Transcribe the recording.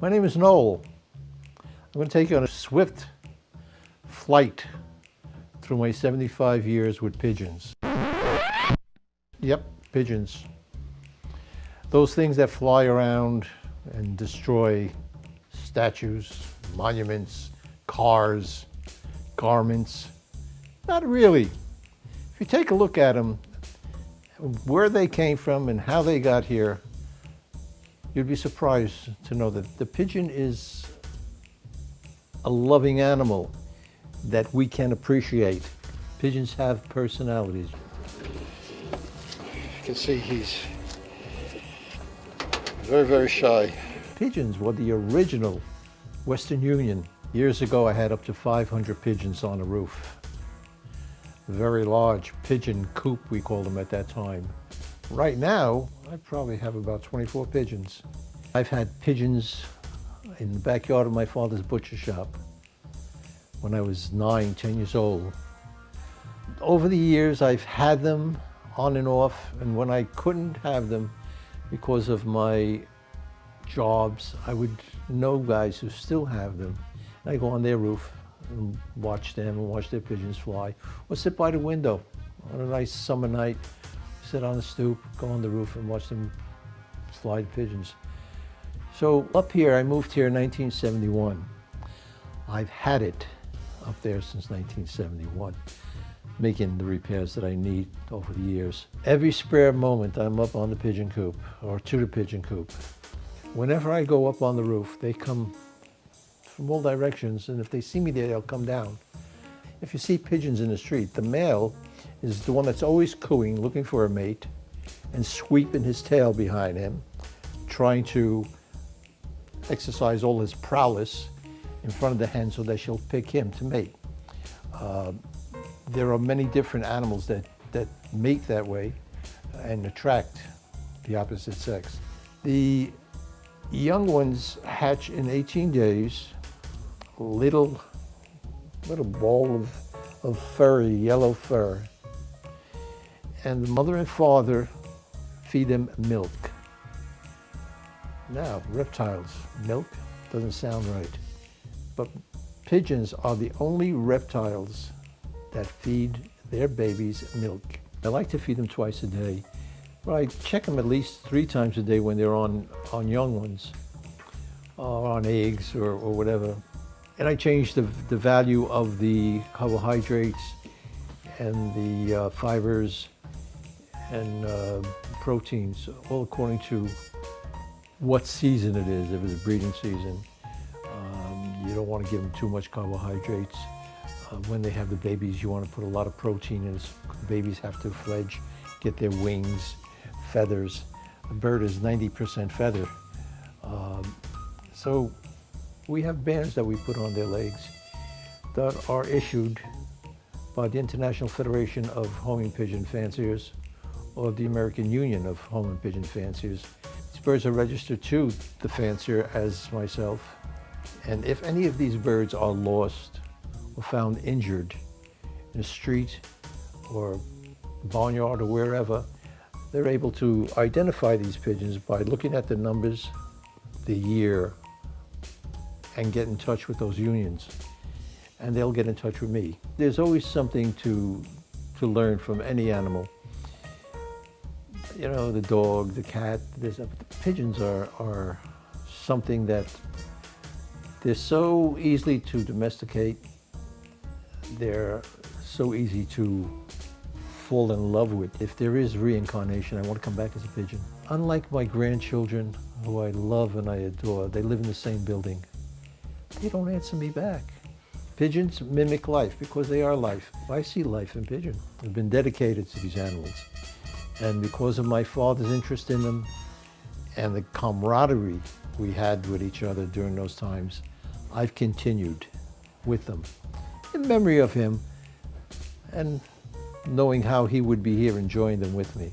My name is Noel. I'm going to take you on a swift flight through my 75 years with pigeons. Yep, pigeons. Those things that fly around and destroy statues, monuments, cars, garments. Not really. If you take a look at them, where they came from and how they got here, you'd be surprised to know that the pigeon is a loving animal that we can appreciate. Pigeons have personalities. You can see he's very, very shy. Pigeons were the original Western Union. Years ago, I had up to 500 pigeons on a roof. Very large pigeon coop, we called them at that time. Right now, I probably have about 24 pigeons. I've had pigeons in the backyard of my father's butcher shop when I was 9, 10 years old. Over the years, I've had them on and off, and when I couldn't have them because of my jobs, I would know guys who still have them. I go on their roof and watch them and watch their pigeons fly, or sit by the window on a nice summer night, sit on the stoop, go on the roof and watch them fly the pigeons. So up here, I moved here in 1971. I've had it up there since 1971, making the repairs that I need over the years. Every spare moment, I'm up on the pigeon coop or to the pigeon coop. Whenever I go up on the roof, they come from all directions, and if they see me there, they'll come down. If you see pigeons in the street, the male is the one that's always cooing, looking for a mate, and sweeping his tail behind him, trying to exercise all his prowess in front of the hen so that she'll pick him to mate. There are many different animals that mate that way and attract the opposite sex. The young ones hatch in 18 days, little ball of furry, yellow fur. And the mother and father feed them milk. Now, reptiles, milk doesn't sound right. But pigeons are the only reptiles that feed their babies milk. I like to feed them twice a day, but I check them at least 3 times a day when they're on young ones, or on eggs or whatever. And I change the value of the carbohydrates and the fibers and proteins, all according to what season it is. If it's breeding season, you don't want to give them too much carbohydrates. When they have the babies, you want to put a lot of protein in. Babies have to fledge, get their wings, feathers. A bird is 90% feather. So we have bands that we put on their legs that are issued by the International Federation of Homing Pigeon Fanciers or the American Union of Homing Pigeon Fanciers. These birds are registered to the fancier as myself. And if any of these birds are lost or found injured in a street or barnyard or wherever, they're able to identify these pigeons by looking at the numbers, the year, and get in touch with those unions. And they'll get in touch with me. There's always something to learn from any animal. You know, the dog, the cat, the pigeons are something that they're so easily to domesticate. They're so easy to fall in love with. If there is reincarnation, I want to come back as a pigeon. Unlike my grandchildren, who I love and I adore, they live in the same building. They don't answer me back. Pigeons mimic life because they are life. I see life in pigeon. I've been dedicated to these animals. And because of my father's interest in them and the camaraderie we had with each other during those times, I've continued with them in memory of him and knowing how he would be here enjoying them with me.